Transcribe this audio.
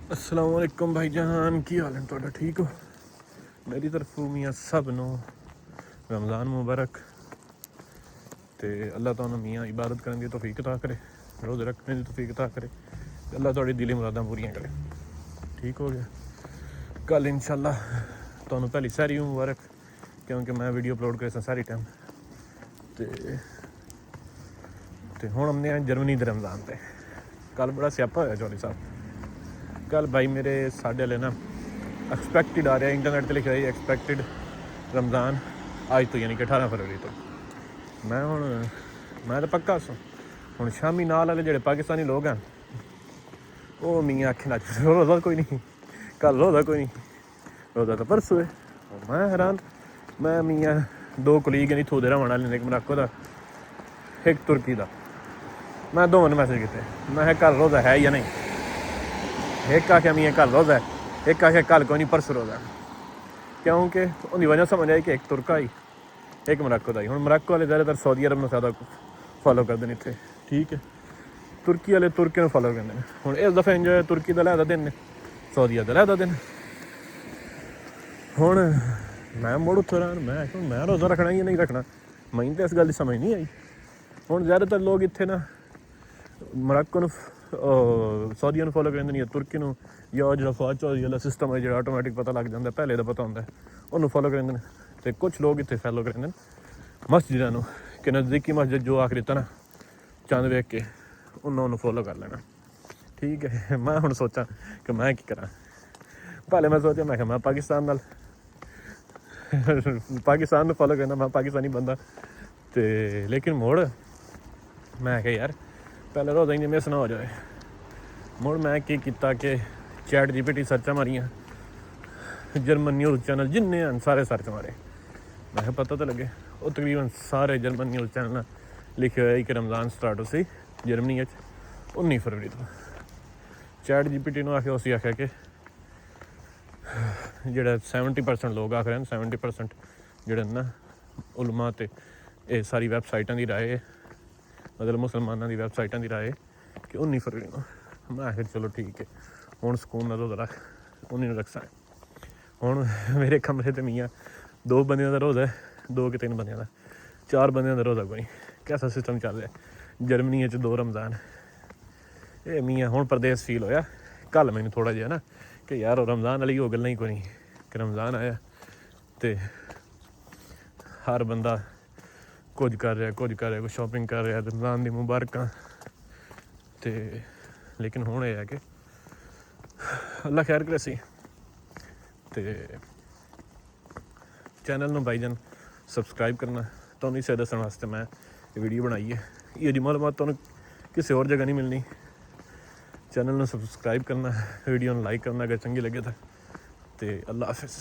अस्सलाम वालेकुम भाईजान, की हाल है तुहाडा? ठीक हो? मेरी तरफों मियाँ सब नूं रमज़ान मुबारक। तो अल्लाह तुहानूं मियाँ इबादत करने की तौफीक अता करे, रोज़े रखने की तौफीक अता करे, अल्लाह तुहाडी दिली मुरादां पूरियां करे। ठीक हो गया? कल इंशाअल्लाह तुहानूं पहली सहरी मुबारक, क्योंकि मैं वीडियो अपलोड करे सारी टाइम। तो हुण आने आं जर्मनी दे रमज़ान ते। कल बड़ा स्यापा होया चौधरी साहब। कल भाई मेरे साढ़े वाले ना एक्सपैक्टिड आ रहा है, इंटरनेट पर लिखा है एक्सपैक्टिड रमज़ान अज तो, यानी कि 18 फरवरी तो। मैं तो पक्का सो हुण शामी नाल वाले जेह्ड़े पाकिस्तानी लोग हैं वो मियाँ आखे ना रोज़ा कोई नहीं, कल रोज़ा कोई नहीं, रोज़ा तो परसों है। मैं हैरान, मैं मियाँ दो कुलीग नहीं थोड़े रवन वाले, एक मराको का एक तुर्की का। मैं दोवां नूं मैसेज किते, मैं कल रोज़ा है या नहीं। एक आख्या मियाँ कल रोज़ा है, एक आख्या कल कोई नहीं परसों रोज़ा है। क्योंकि उनकी वजह समझ आई कि एक तुर्का ही एक मराको का ही। हुण मराको वाले ज़्यादातर सऊदी अरब में ज़्यादा फॉलो करते हैं इत्थे, ठीक है। तुर्की वाले तुर्की में फॉलो करते हैं। हुण इस दफ़े इंजॉय तुर्की का लैदा दिन, सऊदीया का लैदा दिन। हुण मैं मुड़ उत्थों रहा, मैं रोज़ा रखना या नहीं रखना, मैं तो इस गल की समझ नहीं आई। हुण ज़्यादातर लोग इत्थे ना मराको नूं सऊदीया नूं फॉलो करते हैं, या तुर्की नूं, या जो फौज चौधरी वाला सिस्टम है जो ऑटोमैटिक पता लग जाता, पहले तो पता होंदा है, उन्होंने फॉलो करते हैं। तो कुछ लोग इत्थे फॉलो करते हैं मस्जिदां नूं, कि नज़दीकी मस्जिद जो आखिरी तना चंद वेख के उन्होंने फॉलो कर लेना, ठीक है। मैं हुण सोचा कि मैं की करा। पहले मैं सोचा, मैं पाकिस्तान नाल पाकिस्तान फॉलो करना, मैं पाकिस्तानी बंदा। तो लेकिन मुड़ मैं क्या यार पहले रोज़ा इंज मिस ना हो जाए। मुड़ मैं की किया कि चैट GPT सर्चा मारियां, जर्मन न्यूज़ चैनल जिन्ने हैं सारे सर्च मारे, मैं पता तो लगे। वो तकरीबन सारे जर्मन न्यूज़ चैनल लिखे हुए कि रमज़ान स्टार्ट हो जर्मनी 19 फरवरी तो। चैट GPT ने आख्या, उसी आख्या कि जेह्ड़ा 70% लोग आख रहे हैं, 70% जेह्ड़े ना उलमा ते एह् सारी वैबसाइटां दी राय है, मतलब मुसलमानां दी वैबसाइटां दी राय है कि 19 फरवरी को। मैं आखिर चलो ठीक है, हुण सकून नाल रोज़ा रख, 19 रख सकदा। हुण मेरे कमरे ते मियाँ 2 बंदियां दा रोज़ा है, 2 कि 3 बंदियां दा, 4 बंदियां दा रोज़ा कोई। कैसा सिस्टम चल रहा है जर्मनी 2 रमज़ान। ये मियाँ हुण परदेस फील होया कल मैनू थोड़ा जिहा ना कि यार रमज़ान वाली हो गल्लां ही कोई नहीं, कि रमज़ान आया तो हर बंदा कुछ कर रहा, कोई शॉपिंग कर रहा, रमज़ान दी मुबारकां। तो लेकिन हुण यह है कि अल्लाह खैर करे सी। तो चैनल नूं भाईजान सबसक्राइब करना, तुहानूं इसे दस्सण वास्ते मैं वीडियो बनाई है। ये जी मालूमात तुहानूं किसी और जगह नहीं मिलनी। चैनल नूं सबसक्राइब करना, वीडियो नूं लाइक करना अगर चंगी लगे तो। अल्लाह हाफिज़।